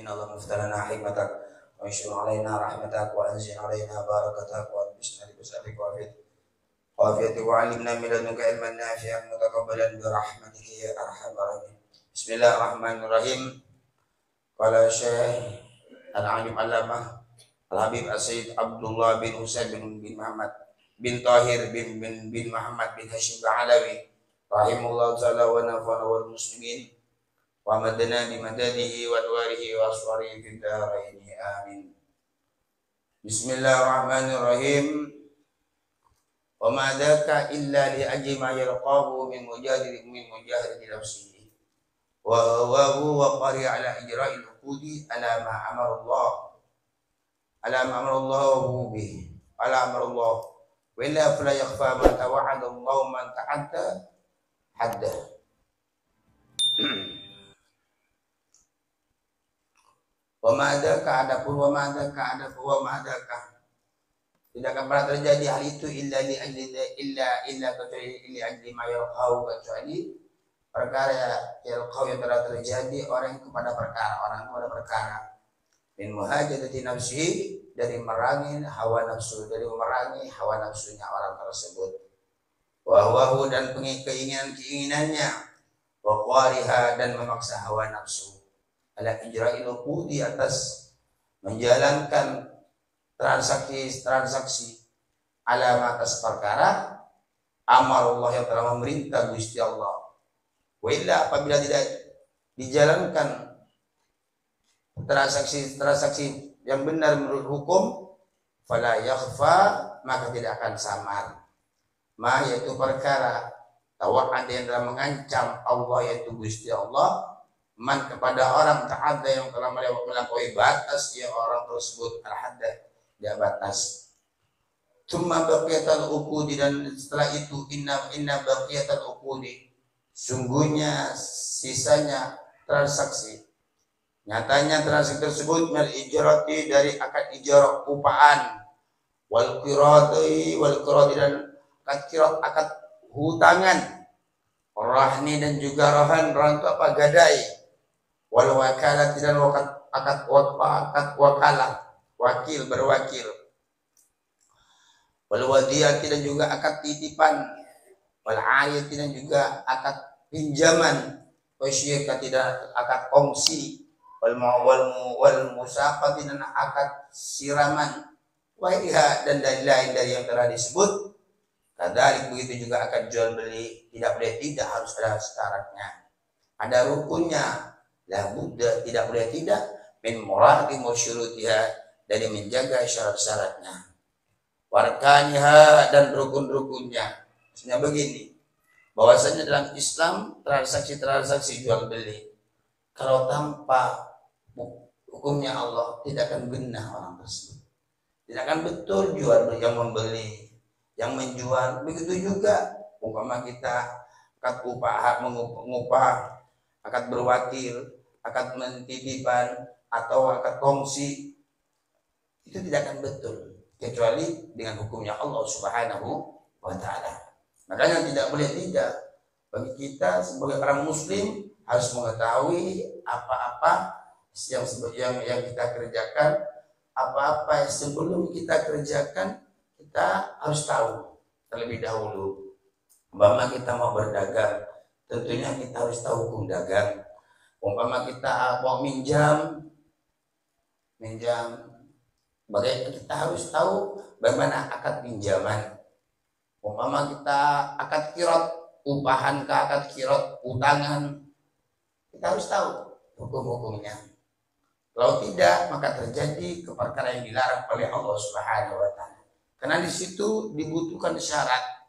من اللهم افتح لنا حكمتك وانشر علينا رحمتك وانزل علينا بركتك والبسنا بسالك وعافيتك وعلمنا من لدنك علما نافعا متقبلا برحمتك يا ارحم الراحمين. بسم الله الرحمن الرحيم. قال الشيخ العالم العلامة الحبيب السيد عبد الله بن حسين بن محمد بن طاهر بن محمد بن هاشم العلوي رحمه الله تعالى ونفعنا والمسلمين ومدنا بمدده وانواره واسراره في الدارين آمين. Bismillahirrahmanirrahim. Wa ma dzaka illa li ajli ma yalqahu min mujahid nafsihi wa qari ala ijra'il uqudi ala ma amara Allah bihi ala amara Allah wa illa fala yakhfa ma tawa'ada Allah man ta'adda hadda. Wa ma dzaka tidak akan pernah terjadi hal itu illa kecuali ma yalqahu, kecuali perkara yalqahu yang telah terjadi orang kepada perkara min muhajadati nafsihi, dari memerangi hawa nafsunya orang tersebut, wa huwa dan keinginannya, wa qariha dan memaksa hawa nafsu, ala ijra'il uqudi atas menjalankan transaksi alam atas perkara amarullah yang telah memerintah Gusti Allah. Wa illa apabila tidak dijalankan transaksi yang benar menurut hukum, fala yakhfa, maka tidak akan samar, ma yaitu perkara tawa'ad yang telah mengancam Allah yaitu Gusti Allah, man kepada orang ta'adda yang telah melampaui batas ya orang tersebut al-hadda dia batas. Tsumma baqiyatul uqudi, dan setelah itu inna baqiyatul uqudi, sungguhnya sisanya transaksi, nyatanya transaksi tersebut mal ijrati dari akad ijarah upahan, wal qirati dan akad hutangan, rahni dan juga rahan itu apa gadai, wal wakalah dan akad wakalah wakil berwakil, wal wadiyati dan juga akad titipan, wal ayati dan juga akad pinjaman, wasyirkati dan akad kongsi, wal musaqati dan akad siraman, waiha dan lain-lain dari yang telah disebut. Kadzalik begitu juga akad jual beli, tidak boleh tidak, harus ada syaratnya, ada rukunnya, la budda tidak boleh tidak, min muradi musyurutiha, dari menjaga syarat-syaratnya, warkaniha dan rukun-rukunnya. Maksudnya begini, bahwasanya dalam Islam transaksi jual beli kalau tanpa hukumnya Allah tidak akan benar orang tersebut, tidak akan betul jual beli, yang membeli yang menjual. Begitu juga umpama kita akad mengupah, akad berwakil, akad mentitipan atau akad kongsi, itu tidak akan betul kecuali dengan hukumnya Allah Subhanahu wa ta'ala. Makanya tidak boleh tidak bagi kita sebagai orang muslim harus mengetahui apa-apa yang kita kerjakan, apa-apa sebelum kita kerjakan kita harus tahu terlebih dahulu. Umpama kita mau berdagang, tentunya kita harus tahu hukum dagang. Umpama kita mau minjam, bagaimana kita harus tahu bagaimana akad pinjaman. Umpama kita akad kirot, upahan ke akad kirot, utangan, kita harus tahu hukum-hukumnya. Kalau tidak, maka terjadi perkara yang dilarang oleh Allah Subhanahu wa ta'ala. Karena di situ dibutuhkan syarat.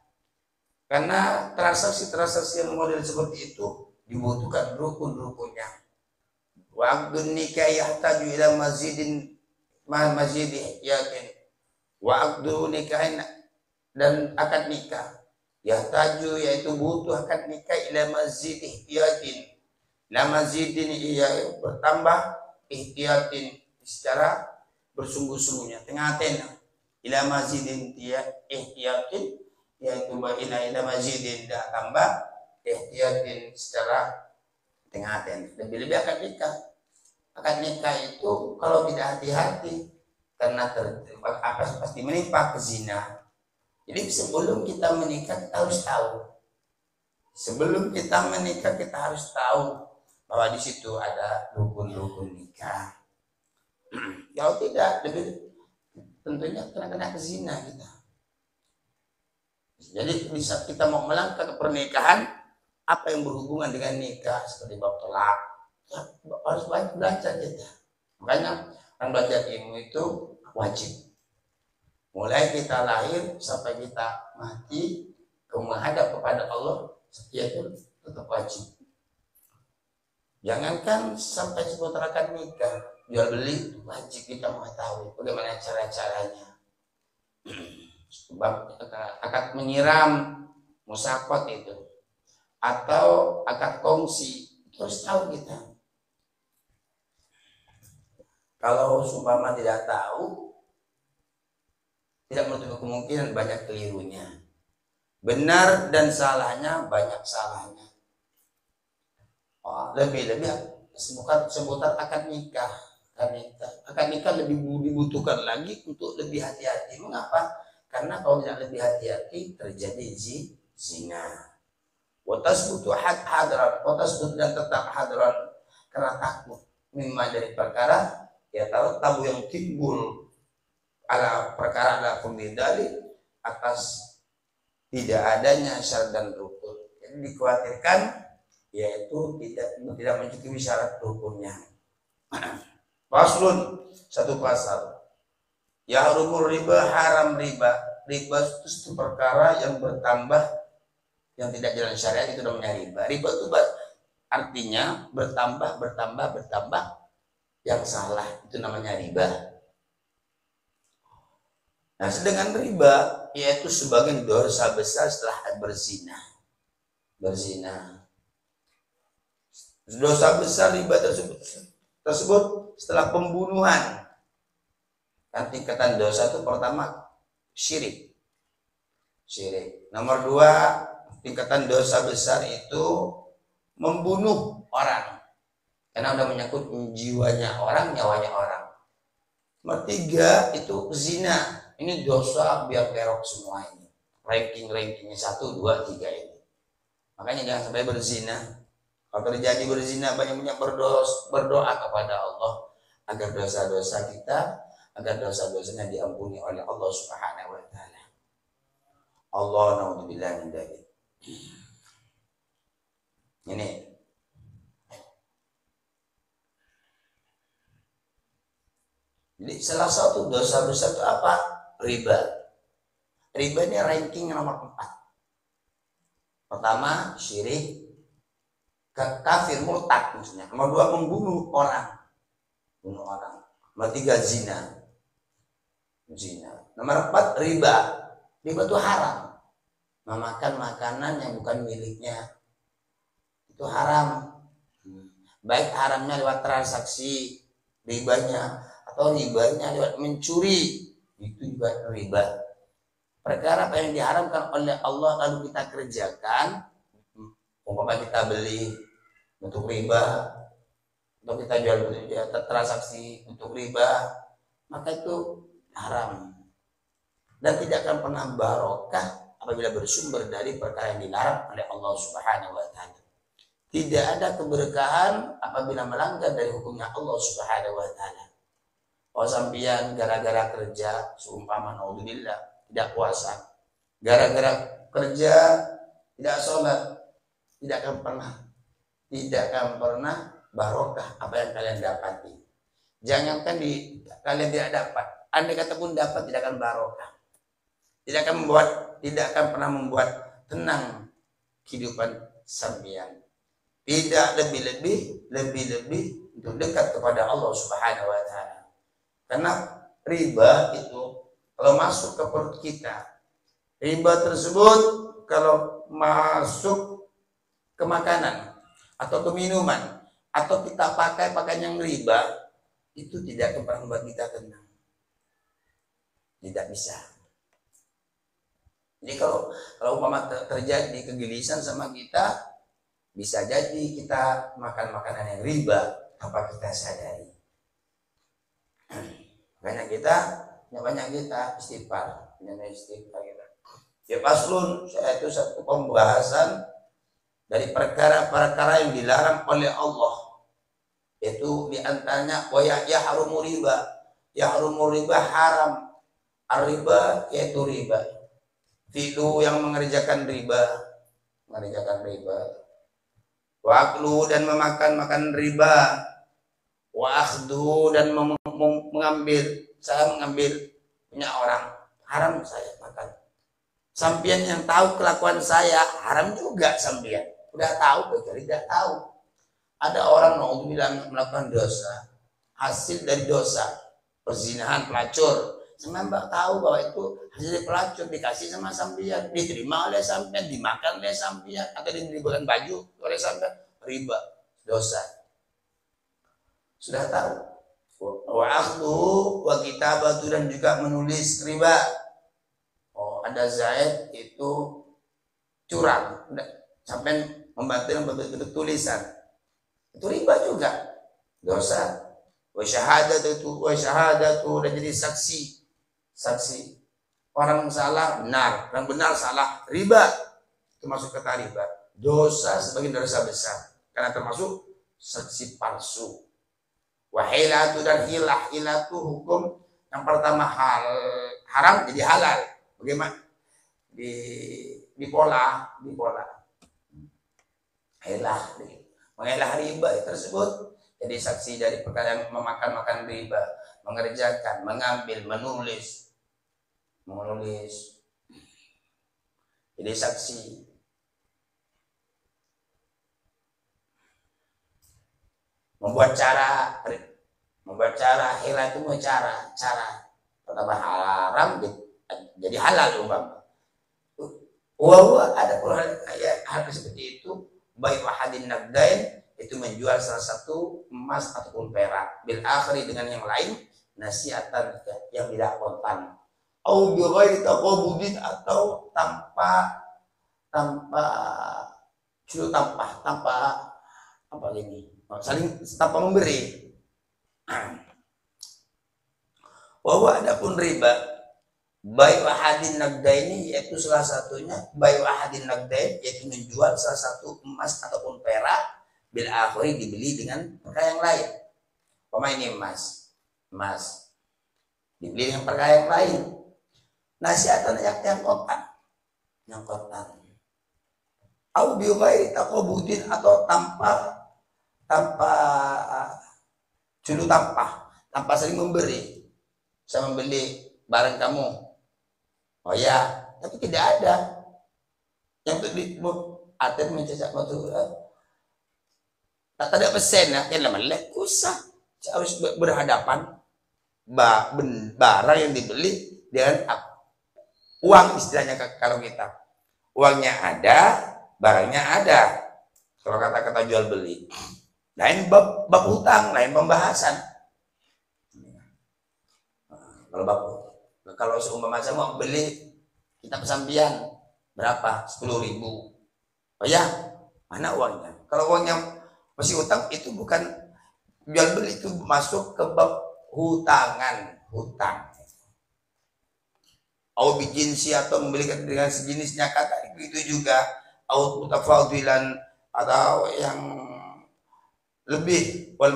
Karena transaksi yang model seperti itu dibutuhkan rukun-rukunnya. Wa aqdun nikah yahtaju ila mazidin yakin. Wa aqdu nikahin, dan akad nikah yahtaju yaitu butuh akad nikah ila mazidin yakin. La mazidin iya bertambah ihtiyatin secara bersungguh-sungguhnya, tengah-tengah. Ila mazidin ihtiyatin yaitu ila mazidin dah tambah ihtiyatin secara tengah-tengah. Lebih-lebih akad nikah Akad nikah itu kalau tidak hati-hati karena pasti menimpa ke zina. Jadi sebelum kita menikah kita harus tahu. Sebelum kita menikah kita harus tahu bahwa di situ ada rukun-rukun nikah. Kalau tidak, lebih tentunya kena ke zina kita. Jadi bisa kita mau melangkah ke pernikahan, apa yang berhubungan dengan nikah seperti bab talak, ya, harus banyak belajar kita. Makanya kan belajar ilmu itu wajib. Mulai kita lahir sampai kita mati, menghadap kepada Allah, yaitu tetap wajib. Jangankan sampai seputar akad nikah, jual beli wajib kita mengetahui bagaimana cara-caranya. Sebab akad menyiram, musakot itu, atau akad kongsi, harus tahu kita. Kalau seumpama tidak tahu, tidak menutup kemungkinan banyak kelirunya. Benar dan salahnya banyak salahnya. Lebih-lebih seputar akad nikah. Akad nikah lebih dibutuhkan lagi untuk lebih hati-hati. Mengapa? Karena kalau tidak lebih hati-hati terjadi zina. Watasbutu hadran, watasbut dan tetap hadran karena takut mimma dari perkara ya tabu yang timbul ala perkara ala pembedali atas tidak adanya syarat dan rukun. Jadi dikhawatirkan yaitu tidak mencukupi syarat rukunnya. Faslun, satu pasal. Ya harumur riba, haram riba. Riba itu perkara yang bertambah yang tidak jalan syariat, itu namanya riba. Riba itu artinya bertambah yang salah, itu namanya riba. Nah, sedangkan riba yaitu sebagian dosa besar setelah berzina. Dosa besar riba tersebut setelah pembunuhan. Kan tingkatan dosa itu pertama syirik. Nomor 2, tingkatan dosa besar itu membunuh orang. Karena udah menyangkut jiwanya orang, nyawanya orang. Nomor 3 itu zina. Ini dosa biar kerok semua ini. Rankingnya 1, 2, 3 ini. Makanya jangan sampai berzina. Kalau terjadi berzina, banyak-banyak berdoa kepada Allah agar dosa-dosa kita, agar dosa-dosanya diampuni oleh Allah Subhanahu wa taala. Allah naudzubillah min dzalik. Ini jadi salah satu dosa besar itu apa? Riba. Riba ini ranking nomor 4. Pertama syirik, kafir, murtad maksudnya. Nomor 2 membunuh orang. Nomor 3 zina. Nomor 4 riba. Riba itu haram. Memakan makanan yang bukan miliknya. Itu haram. Baik haramnya lewat transaksi ribanya atau ribanya lewat mencuri. Itu juga riba. Perkara apa yang diharamkan oleh Allah lalu kita kerjakan, umpama kita beli untuk riba, atau kita jual beli transaksi untuk riba, maka itu haram dan tidak akan pernah barokah apabila bersumber dari perkara yang dilarang oleh Allah Subhanahu wa taala. Tidak ada keberkahan apabila melanggar dari hukumnya Allah Subhanahu wa taala. Oh sampian gara-gara kerja seumpama naudzubillah tidak puasa, gara-gara kerja tidak sholat, tidak akan pernah barokah apa yang kalian dapati. Jangankan kalian tidak dapat, andai kata pun dapat tidak akan barokah. Tidak akan pernah membuat tenang kehidupan sampean. Tidak lebih untuk dekat kepada Allah Subhanahu wa taala. Karena riba itu kalau masuk ke perut kita, riba tersebut kalau masuk ke makanan atau ke minuman atau kita pakai pakaian yang riba, itu tidak akan pernah membuat kita tenang. Tidak bisa. Jadi kalau umpama terjadi kegelisahan sama kita, bisa jadi kita makan makanan yang riba apa kita sadari? banyak kita istighfar, kita. Ya faslun, itu satu pembahasan dari perkara-perkara yang dilarang oleh Allah. Itu diantaranya yahrumu riba haram. Ar-riba yaitu riba. Fi'lu yang mengerjakan riba. Wa aklu dan makan riba. Wa akhdhu dan saya mengambil punya orang, haram saya makan. Sampian yang tahu kelakuan saya, haram juga sampian. Udah tahu kecuali tidak tahu. Ada orang yang melakukan dosa, hasil dari dosa, perzinahan, pelacur. Sampai tahu bahwa itu hasil pelacur, dikasih sama sampian, diterima oleh sampian, dimakan oleh sampian, atau diberikan baju oleh sampian, riba, dosa. Sudah tahu. Wa akhdhu wa kitabatu dan juga menulis riba. Oh, ada Zaid itu curang, sampai membantu tulisan. Itu riba juga, dosa. Wa syahadatu dan jadi saksi. Orang salah benar, orang benar salah, riba. Itu masuk kata riba. Dosa sebagai dosa besar karena termasuk saksi palsu. Wahilatu dan hilah itu hukum yang pertama haram jadi halal. Bagaimana? Di pola. Hilah, mengilah riba tersebut jadi saksi dari perkara yang memakan riba, mengerjakan, mengambil, menulis. Jadi saksi. Membuat cara hilah itu cara pertama haram jadi halal umpama. Ada hal seperti itu, baik wahadin nagdain itu menjual salah satu emas ataupun perak bil akhri dengan yang lain nasiatan yang tidak kontan. Au bi ghairi taqabudin atau tanpa apa gini? Saling tanpa memberi. Bahwa adapun riba baik wahadin nagdaini yaitu salah satunya baik wahadin nagdain yaitu menjual salah satu emas ataupun perak bil akhiri dibeli dengan perkara yang lain. Pemain ini emas dibeli dengan perkara yang lain. Nasiatan yang kontan. Au bi ghairi taqabudin atau tanpa saling memberi. Saya membeli barang kamu, oh ya, tapi tidak ada yang aten mencecak waktu tak ada pesen ya, yang namanya usah harus berhadapan barang yang dibeli dengan uang istilahnya. Kalau kita uangnya ada, barangnya ada. Kalau kata-kata jual beli. Lain bab hutang, lain pembahasan. Kalau seumpama saya mau beli kitab sampian berapa? 10.000. Oh ya, mana uangnya? Kalau uangnya masih hutang itu bukan jual beli, itu masuk ke bab hutang. Au bijinsi atau membeli dengan sejenisnya kata itu juga au mutafadilan atau yang lebih wal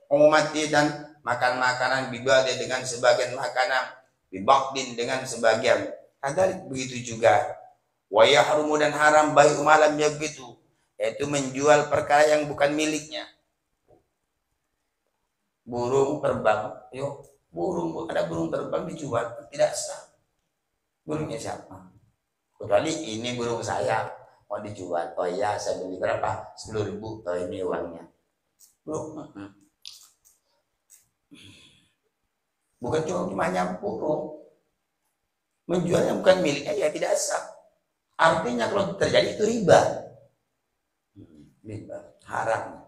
umumati dan makan makanan bibadi dengan sebagian makanan bibakdin dengan sebagian kadalik begitu juga wa yahrumu dan haram baik malam begitu yaitu menjual perkara yang bukan miliknya. Burung terbang, ada burung terbang dijual tidak sah. Burungnya siapa? Kecuali ini burung saya mau dijual, oh ya saya beli berapa? 10.000, oh ini uangnya. Bukan cuma burung, menjual yang bukan miliknya ya tidak sah. Artinya kalau terjadi itu riba, haram.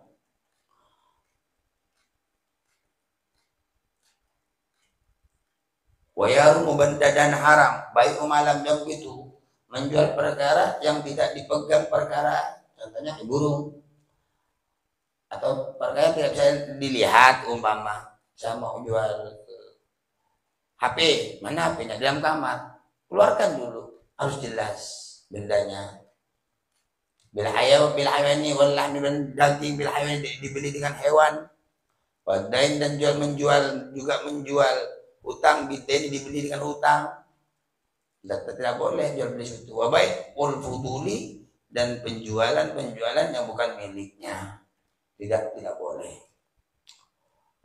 Wayarum dan haram baik umalam yang itu menjual perkara yang tidak dipegang perkara, contohnya burung Atau perkara tidak bisa dilihat, umpama saya mau jual HP, mana HP-nya? Dalam kamar. Keluarkan dulu, harus jelas bendanya. Bil hayawani wal lahmi, daging bil hayawani dibeli dengan hewan. Wadain dan jual menjual juga menjual, hutang bidain dibeli dengan hutang. Tidak boleh jual beli itu. Wabai ul fuduli, dan penjualan yang bukan miliknya. Tidak boleh.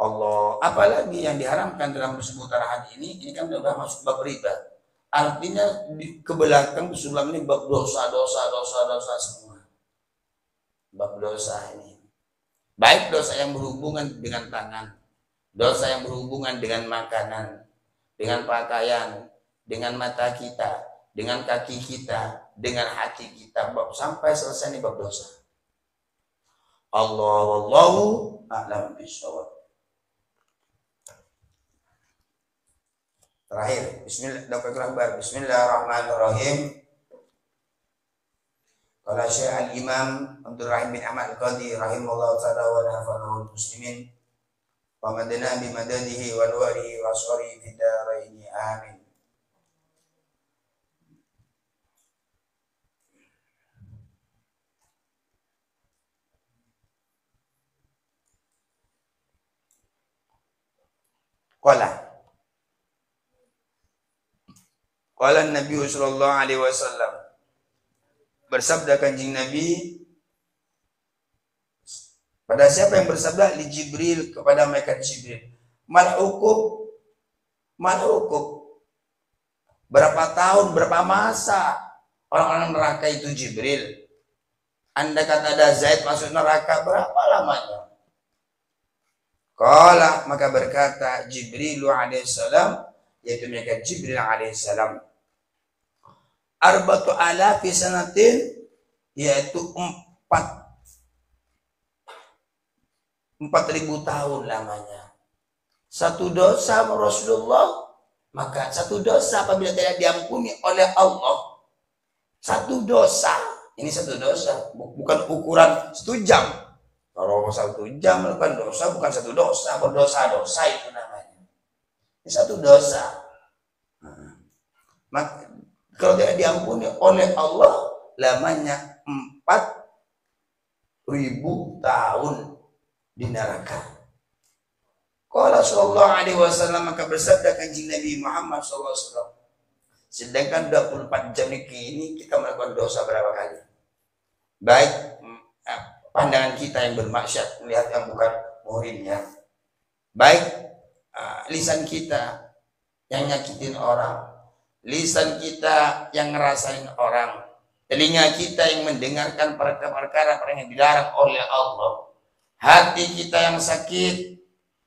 Allah, apalagi yang diharamkan dalam seputar hadis ini kan sudah masuk bab riba. Artinya ke belakang sebelum ini bab dosa semua. Bab dosa ini. Baik dosa yang berhubungan dengan tangan, dosa yang berhubungan dengan makanan, dengan pakaian, dengan mata kita, dengan kaki kita, dengan hati kita, sampai selesai ini bab dosa. Wallahu a'lam bishawab. Terakhir, Bismillahirrahmanirrahim. Qala Syekh Al-Imam Abdul Rahim bin Ahmad Al-Qadi rahimahullah ta'ala wa nafa'ahu muslimin wa madana bi madadihi wa nuwarihi wa asgharihi fid dharain amin. Qala Nabi sallallahu alaihi wasallam, bersabda kanjeng Nabi, pada siapa yang bersabda? Li Jibril, kepada malaikat Jibril. Mal hukum, berapa tahun, berapa masa orang-orang neraka itu Jibril? Anda kata ada Zaid masuk neraka, berapa lamanya? Qala, maka berkata Jibril alaihissalam, yaitu malaikat Jibril alaihissalam, arba'atu alafi sanatin, yaitu 4.000 tahun lamanya. Satu dosa Rasulullah, maka satu dosa apabila tidak diampuni oleh Allah, satu dosa, ini satu dosa, bukan ukuran 1 jam. Kalau 1 jam melakukan dosa, bukan satu dosa, berdosa-dosa itu namanya. Ini satu dosa. Maka kalau tidak diampuni oleh Allah, lamanya 4.000 tahun di neraka. Qala sallallahu alaihi wasallam, maka bersabda kanjeng Nabi Muhammad sallallahu alaihi wasallam, sedangkan 24 jam ini kita melakukan dosa berapa kali? Baik pandangan kita yang bermaksiat, melihat yang bukan muhrimnya, baik lisan kita yang nyakitin orang, lisan kita yang ngerasain orang, telinga kita yang mendengarkan perkara-perkara yang dilarang oleh Allah, hati kita yang sakit,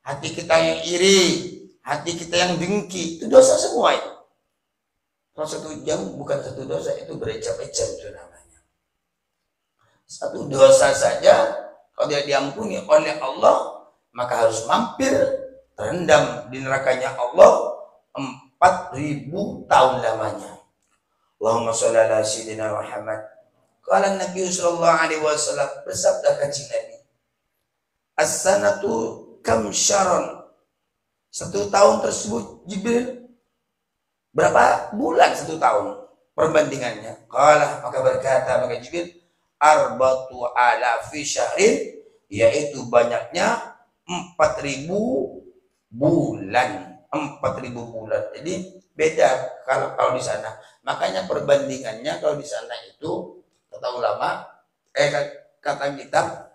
hati kita yang iri, hati kita yang dengki, itu dosa semua itu. Kalau 1 jam bukan satu dosa, itu berecap-ecap itu namanya. Satu dosa saja kalau tidak diampuni oleh Allah, maka harus mampir terendam di nerakanya Allah 4.000 tahun lamanya. Allahumma sholli ala sayyidina Muhammad. Qala Nabi sallallahu alaihi wasallam, bersabda kanjeng Nabi, as-sanatu kam syaron, 1 tahun tersebut Jibril, berapa bulan 1 tahun perbandingannya? Qala, maka berkata maka Jibril, arba'atu alafi syahrin, yaitu banyaknya 4.000 bulan. 4.000 bulan. Jadi beda kalau di sana. Makanya perbandingannya kalau di sana itu kata ulama, kata kitab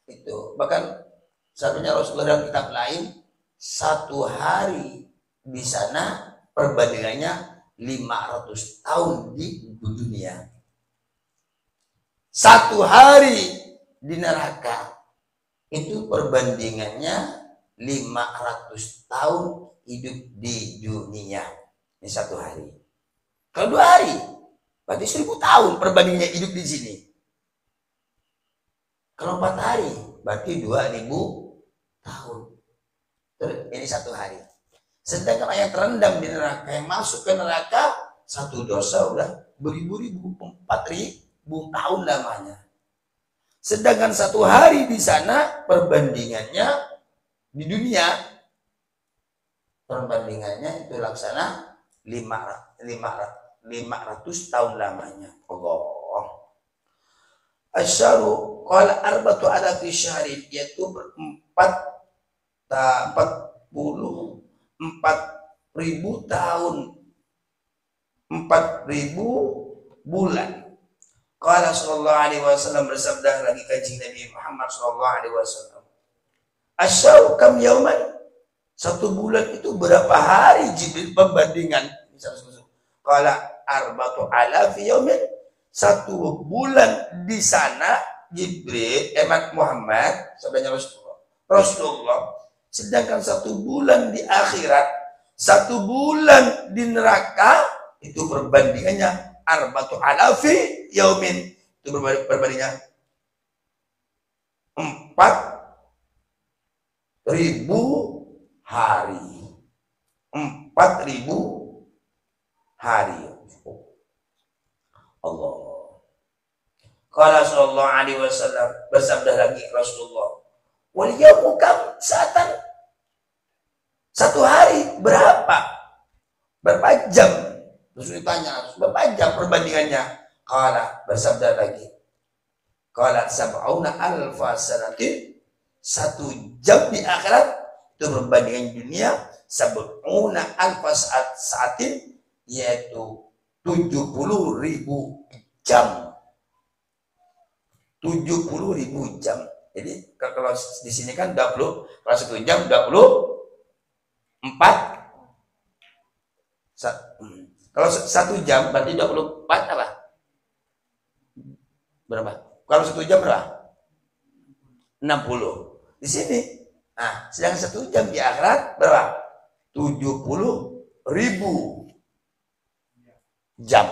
itu, bahkan satunya Rasulullah dalam kitab lain, 1 hari di sana perbandingannya 500 tahun di dunia. 1 hari di neraka itu perbandingannya 500 tahun hidup di dunia. Ini 1 hari. Kalau 2 hari, berarti 1.000 tahun perbandingannya hidup di sini. Kalau 4 hari, berarti 2.000 tahun. Ini 1 hari. Sedangkan yang terendam di neraka, yang masuk ke neraka, 1 dosa udah beribu-ribu, 4.000 tahun lamanya. Sedangkan 1 hari di sana perbandingannya di dunia, perbandingannya itu laksana 500 tahun lamanya. Allah. Asyaru qala arbatu ala fi syahrin, yaitu 44.000 tahun, 4.000 bulan. Qala sallallahu alaihi wasallam, bersabda lagi kanjeng Nabi Muhammad sallallahu alaihi wasallam, asyaru kam yauman, 1 bulan itu berapa hari Jibril perbandingan. Qala arbatu ala fi yaumin, 1 bulan di sana Jibril Muhammad sabdanya Rasulullah, sedangkan 1 bulan di akhirat, 1 bulan di neraka itu perbandingannya arbatu alafi yaumin, itu perbandingannya 4.000 hari. 4.000 hari. Allah. Qala sallallahu alaihi wasallam, bersabda lagi Rasulullah, wal yaumu kam sa'atan, 1 hari berapa jam? Terus ditanya, berapa jam perbandingannya? Qala, bersabda lagi, qala sab'una alfa sanatin, 1 jam di akhirat itu perbandingan dunia sab'una alfa saatin, yaitu 70.000 jam. 70.000 jam. Jadi kalau di sini kan 20, kalau 1 jam 24. Kalau 1 jam berarti 24 apa? Berapa? Kalau 1 jam berapa? 60. Di sini. Nah, sedangkan 1 jam di akhirat berapa? 70.000 jam.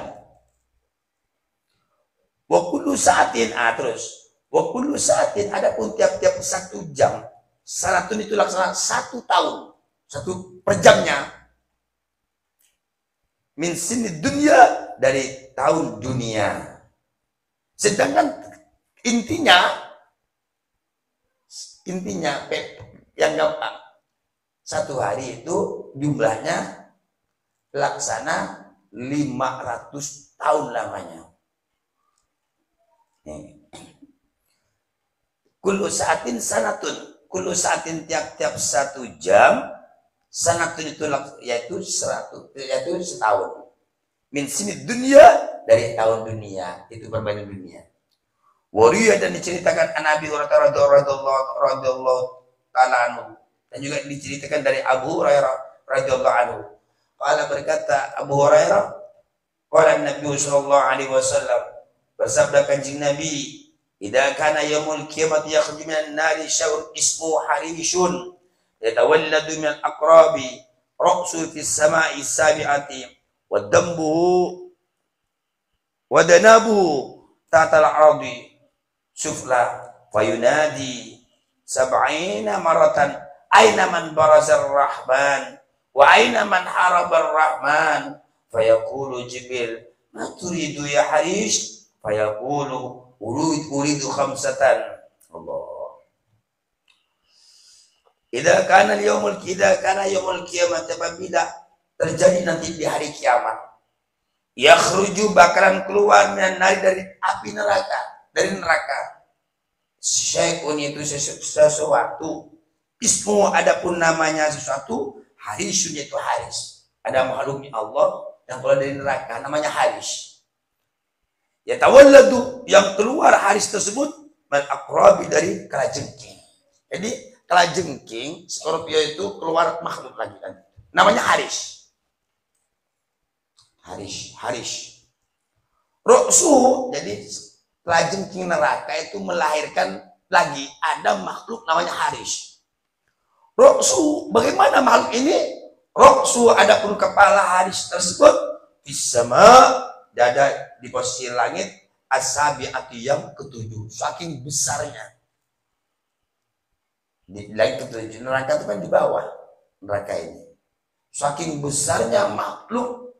Wa kullu sa'atin, terus. Wa kullu sa'atin, adapun tiap-tiap 1 jam. Salatun itu laksana 1 tahun. 1 per jamnya. Min sini dunia, dari tahun dunia. Sedangkan intinya yang gampang, 1 hari itu jumlahnya laksana 500 tahun lamanya. Kullu sa'atin sanatun, kullu sa'atin tiap-tiap 1 jam, sanatun itu yaitu 100, yaitu setahun. Min sini dunia, dari tahun dunia, itu perbandingan dunia. Wariya, dan diceritakan an Abi Hurairah radhiyallahu ta'ala anhu, dan juga diceritakan dari Abu Hurairah radhiyallahu anhu. Qala, berkata Abu Hurairah, qala Nabi sallallahu alaihi wasallam, bersabda kanjeng Nabi, idza kana yaumul qiyamati yakhruju minan nari sya'un ismu harishun yatawalladu min al-aqrabi ra'su fi as-sama'i sabi'ati wa dambuhu wa danabuhu ta'ta al-ardi sufla fayunadi sab'ina maratan aina man barazar rahman wa aina man harabar rahman, fayaqulu Jibril ma turidu ya harish, fayaqulu uridu khamsatan. Allah. Idza kana yaumul qiyamah, apabila terjadi nanti di hari kiamat, yakhruju, bakalan keluar minan nari, dari api neraka, dari neraka, syai'un, itu sesuatu, ismu, adapun namanya sesuatu, harisun, yaitu haris. Ada makhluknya Allah yang keluar dari neraka namanya haris. Ya tawalladu, yang keluar haris tersebut, man aqrabi, dari kalajengking. Jadi kalajengking, Scorpio itu keluar makhluk lagi kan, namanya haris. Haris. Roksu, jadi kalajengking neraka itu melahirkan lagi ada makhluk namanya haris. Roksu, bagaimana makhluk ini? Roksu, adapun kepala haris tersebut, bisama, dada di posisi langit, asabi'ati, yang ke-7, saking besarnya. Di langit ke-7, neraka itu kan di bawah neraka ini. Saking besarnya makhluk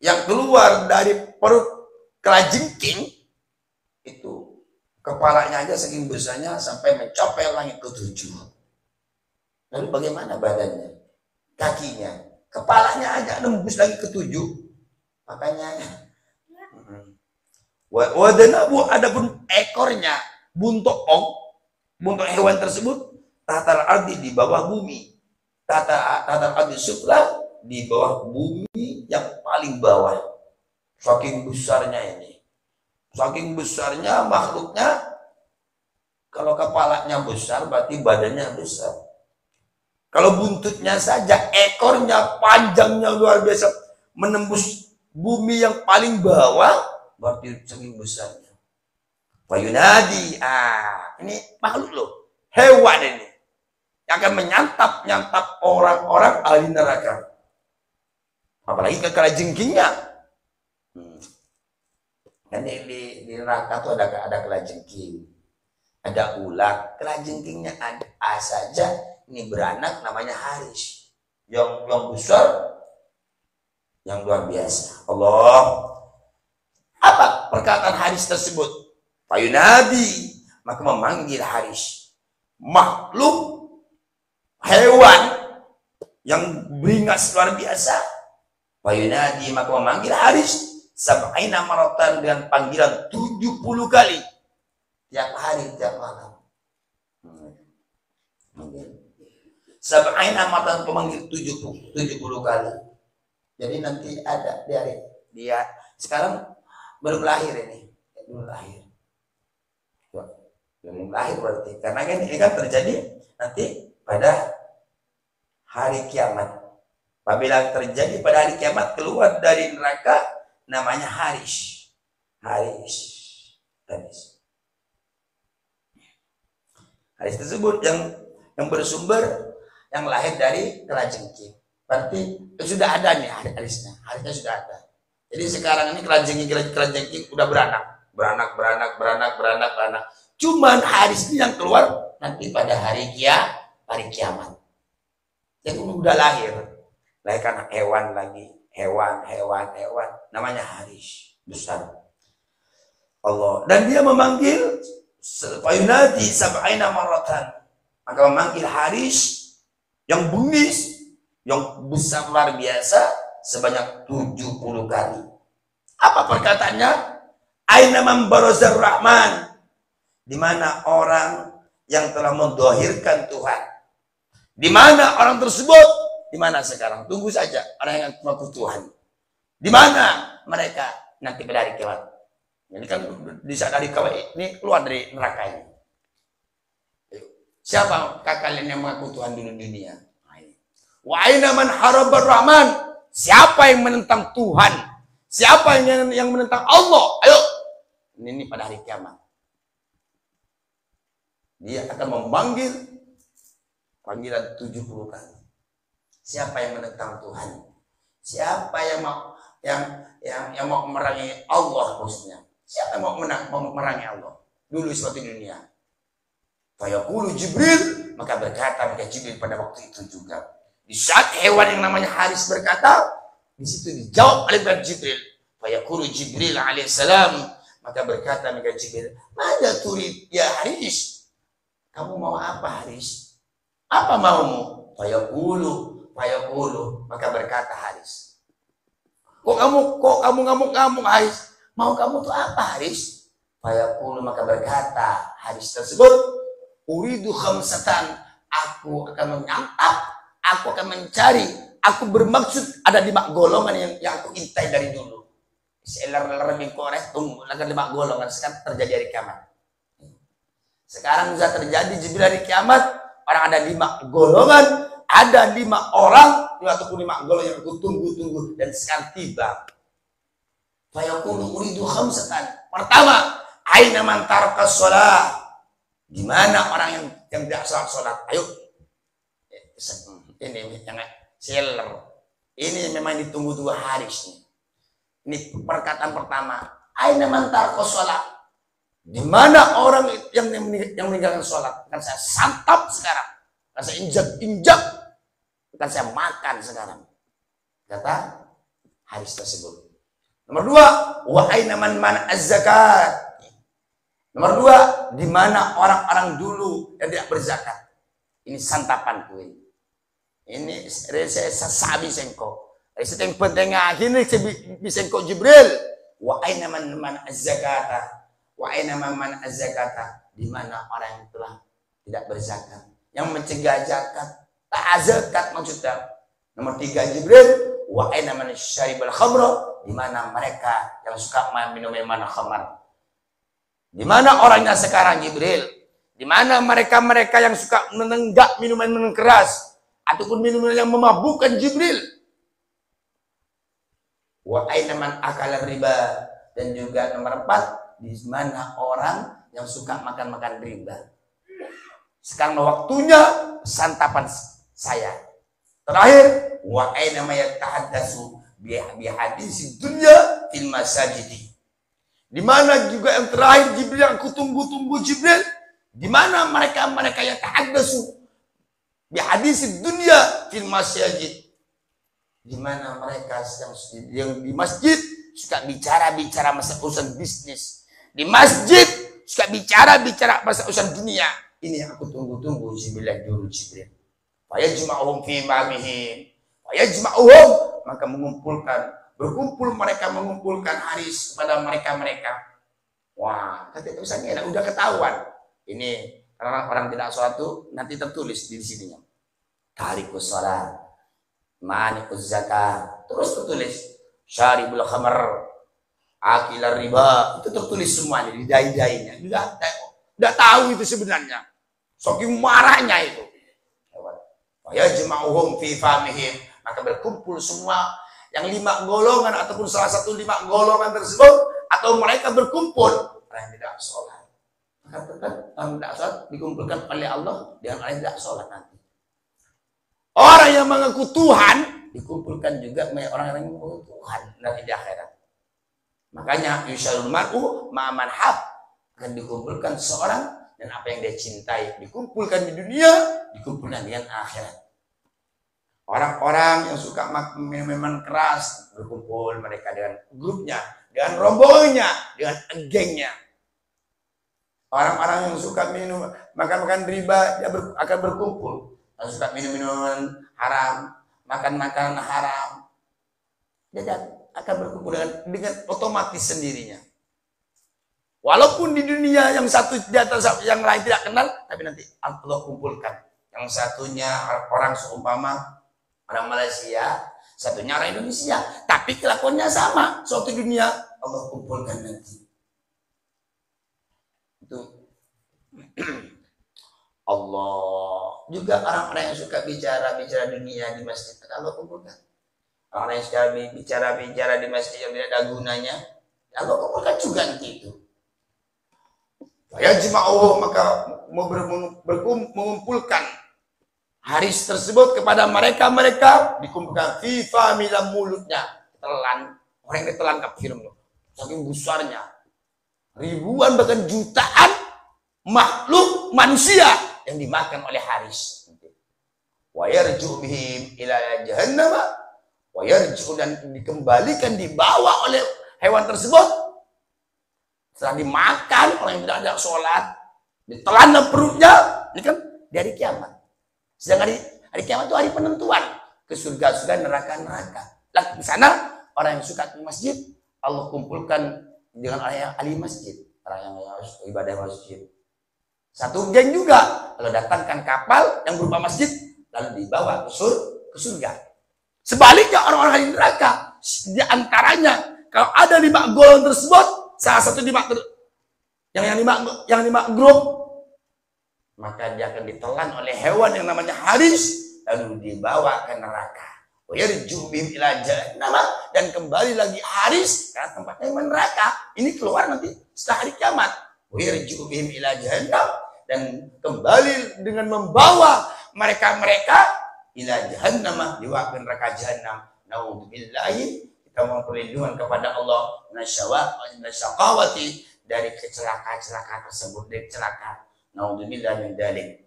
yang keluar dari perut kalajengking itu, Kepalanya aja saking besarnya sampai mencapai langit ke-7. Lalu bagaimana badannya? Kakinya, kepalanya aja nembus lagi ke-7. Makanya wadanabu, adapun ekornya, buntok hewan tersebut tatal ardi, di bawah bumi, tatal ardi sufla, di bawah bumi yang paling bawah. Saking besarnya ini, saking besarnya makhluknya. Kalau kepalanya besar berarti badannya besar. Kalau buntutnya saja, ekornya panjangnya luar biasa, menembus bumi yang paling bawah, berarti saking besarnya. Wayunadi, ini makhluk loh, hewan ini yang akan menyantap orang-orang ahli neraka. Apalagi kalajengkingnya. Dan di neraka itu ada kalajengking, ada ular. Kalajengkingnya ada saja, ini beranak namanya Haris, yang besar, yang luar biasa. Allah, apa perkataan Haris tersebut? Fayunadi, maka memanggil Haris, makhluk hewan yang beringas luar biasa. Fayunadi, maka memanggil Haris sab'ina maratan, dengan panggilan 70 kali tiap hari, tiap malam. Sab'ina maratan, pemanggil 70 kali. Jadi nanti ada dia sekarang belum lahir ini, belum lahir berarti, karena kan ini kan terjadi nanti pada hari kiamat. Apabila terjadi pada hari kiamat, keluar dari neraka namanya Haris. Haris tersebut yang bersumber, yang lahir dari kalajengking. Berarti sudah ada nih Harisnya sudah ada. Jadi sekarang ini kalajengking udah beranak. Cuman Haris ini yang keluar nanti pada hari kiamat. Jadi udah lahir karena hewan lagi, hewan, namanya Haris, besar. Allah, dan dia memanggil fayunadi sab'ina maratan, maka memanggil Haris yang bungis, yang besar luar biasa, sebanyak 70 kali. Apa perkataannya? Aina man barazar rahman, di mana orang yang telah mendohirkan Tuhan. Di mana orang tersebut? Di mana sekarang? Tunggu saja orang yang mengaku Tuhan. Di mana mereka nanti pada hari kiamat? Ini kan di saat hari kiamat ini keluar dari neraka ini. Siapa kalian yang mengaku Tuhan dulu di dunia? Wa aina man harabar rahman, siapa yang menentang Tuhan? Siapa yang menentang Allah? Ayo, ini pada hari kiamat. Dia akan memanggil panggilan 70 kali. Siapa yang menentang Tuhan? Siapa yang mau memerangi Allah, maksudnya? Siapa yang mau memerangi Allah? Dulu seperti dunia. Fayaqulu Jibril, maka berkata Jibril pada waktu itu juga. Di saat hewan yang namanya Haris berkata, di situ dijawab oleh Jibril. Fayaqulu Jibril alaihissalam, maka berkata Jibril, "Mada turid ya Haris? Kamu mau apa Haris? Apa maumu?" Fayaqulu, maka berkata Haris, Kok kamu ngamuk Haris? Mau kamu tuh apa Haris? Fayaqulu, maka berkata Haris tersebut, uridu khamsatan, aku akan menyantap, aku akan mencari, aku bermaksud ada 5 golongan yang aku intai dari dulu. Lebih korek, tunggu, lagi 5 golongan sekarang terjadi hari kiamat. Sekarang sudah terjadi Jibril hari kiamat, orang ada 5 golongan, ada 5 orang, ataupun 5 golongan yang aku tunggu, dan sekarang tiba. Fayaqulu uridu khamsatan. Pertama, aina man taraka shalah. Di mana orang yang tidak sholat? Ayo. Ini yang seller. Ini memang ditunggu-tunggu Haris nih. Ini perkataan pertama. Aina man taraka shalah. Di mana orang yang meninggalkan sholat? Akan saya santap sekarang. Akan saya injak. Akan saya makan sekarang. Kata Haris tersebut. Nomor 2, wa aina man mana az-zakat. Nomor 2, di mana orang-orang dulu yang tidak berzakat. Ini santapan kue. Ini saya sabi sengko. Saya penting akhirnya bisa sengko Jibril. Wa aina man az-zakata. Wa aina man az-zakata. Di mana orang yang telah tidak berzakat, yang mencegah zakat, tak zakat maksudnya. Nomor 3 Jibril. Wa aina man syaribal khamra. Di mana mereka yang suka minum khamar. Di mana orangnya sekarang Jibril? Di mana mereka-mereka yang suka menenggak minuman keras ataupun minuman yang memabukkan Jibril? Wa aina man akala riba. Dan juga nomor 4, di mana orang yang suka makan-makan riba. Sekarang waktunya santapan saya. Terakhir, wa aina ma yatahaddatsu bi hadis dunya fil masajid. Di mana juga yang terakhir Jibril yang kutunggu-tunggu Jibril, di mana mereka yang tahaddatsu bi hadis dunya fil masajid. Di mana mereka yang di masjid suka bicara masalah urusan bisnis. Di masjid suka bicara masalah urusan dunia. Ini yang aku tunggu-tunggu Jibril dulu Jibril. Fa yajma'uhum fi ma'mihim. Fa yajma'uhum, maka berkumpul mereka mengumpulkan haris kepada mereka. Wah, kata tulisannya udah ketahuan. Ini karena orang tidak sholat tuh nanti tertulis di sininya. Tarikus sholat, manikus zakat, terus tertulis syaribul khamar, akilar riba, itu tertulis semuanya di dai-dainya. Udah tahu itu sebenarnya. Saking marahnya itu. Ya jema'uhum fi famihim, maka berkumpul semua yang 5 golongan ataupun salah satu 5 golongan tersebut, atau mereka berkumpul orang yang tidak sholat. Maka tetap orang tidak sholat dikumpulkan oleh Allah dengan orang yang tidak sholat nanti. Orang yang mengaku Tuhan dikumpulkan juga oleh orang yang mengaku Tuhan nanti di akhirat. Makanya yusyarul mar'u ma'aman hab, akan dikumpulkan seorang dan apa yang dia cintai, dikumpulkan di dunia, dikumpulkan dengan akhirat. Orang-orang yang suka minuman keras berkumpul mereka dengan grupnya, dengan rombongannya, dengan gengnya. Orang-orang yang suka makan riba, dia akan berkumpul. Yang suka minum minuman haram, makan makanan haram, dia akan berkumpul dengan otomatis sendirinya. Walaupun di dunia yang satu di atas yang lain tidak kenal, tapi nanti Allah kumpulkan. Yang satunya orang seumpama orang Malaysia, satunya orang Indonesia, tapi kelakuannya sama. Suatu dunia Allah kumpulkan nanti. Itu Allah juga orang-orang yang suka bicara dunia di masjid, Allah kumpulkan. Orang yang suka bicara di masjid yang tidak ada gunanya, Allah kumpulkan juga nanti itu. Ya jema'uh, maka mengumpulkan haris tersebut kepada mereka dikumpulkan FIFA dalam mulutnya telan, orang yang ditelan kafirun saking besarnya, ribuan bahkan jutaan makhluk manusia yang dimakan oleh haris. Wa yarju bihim ila jahannam, wa yarju, dan dikembalikan, dibawa oleh hewan tersebut setelah dimakan orang yang tidak ada sholat, ditelan perutnya. Ini kan di hari kiamat. Sedangkan hari kiamat itu hari penentuan ke surga, neraka. Di sana orang yang suka ke masjid, Allah kumpulkan dengan orang yang ahli masjid, orang yang ibadah masjid. Satu geng juga, kalau datangkan kapal yang berupa masjid, lalu dibawa ke surga. Sebaliknya orang-orang ahli neraka, di antaranya kalau ada 5 golongan tersebut, salah satu yang 5 grup, maka dia akan ditelan oleh hewan yang namanya haris, lalu dibawa ke neraka. Dan kembali lagi haris karena tempatnya neraka. Ini keluar nanti setelah hari kiamat. Dan kembali dengan membawa mereka ila jahannam, dibawa ke neraka jahannam. Naudzubillahi, kita mohon perlindungan kepada Allah nasyaqawati, dari kecelakaan tersebut, dari celaka. Naudzubillah min dzalik.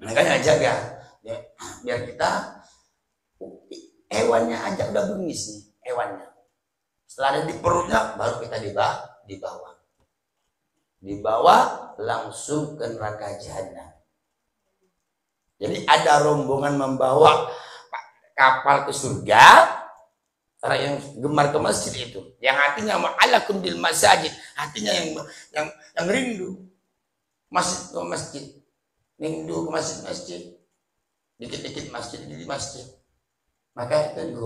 Makanya jaga ya, biar kita hewannya aja udah bengis nih, hewannya. Setelah ada di perutnya baru kita dibawa langsung ke neraka jahanam. Jadi ada rombongan membawa kapal ke surga, orang yang gemar ke masjid itu, yang hatinya ma'alakum bil masajid, hatinya yang rindu masjid ke masjid, rindu ke masjid, dikit-dikit masjid di masjid. Maka itu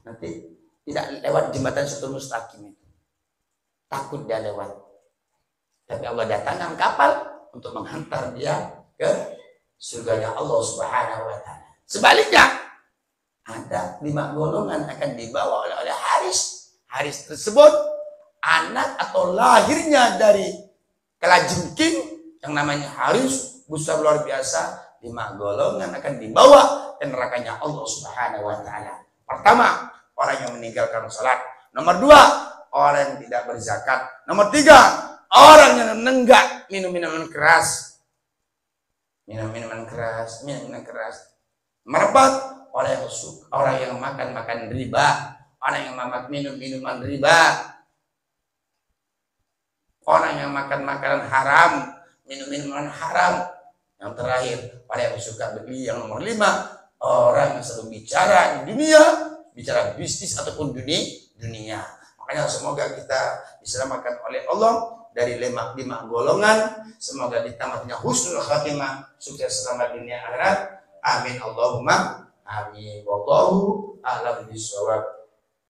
nanti tidak lewat jembatan Siratal Mustaqim itu, takut dia lewat. Tapi Allah datangkan kapal untuk menghantar dia ke surganya Allah Subhanahu wa Ta'ala. Sebaliknya, ada 5 golongan akan dibawa oleh Haris. Haris tersebut anak atau lahirnya dari kelajengking yang namanya Haris, besar luar biasa. 5 golongan akan dibawa ke nerakanya Allah Subhanahu wa Ta'ala. Pertama, orang yang meninggalkan salat. Nomor 2, orang yang tidak berzakat. Nomor 3, orang yang menenggak minum-minuman keras. Minum-minuman keras. Nomor 4, orang yang makan riba. Orang yang minum minuman riba. Orang yang makan makanan haram, minum minuman haram. Yang terakhir, orang yang suka beli. Yang nomor 5, orang yang selalu bicara di dunia, bicara bisnis ataupun dunia. Makanya semoga kita diselamatkan oleh Allah dari 5 golongan. Semoga ditamatnya husnul khatimah, sukses selamat dunia akhirat. Amin Allahumma amin. Wallahu a'lam bishawab.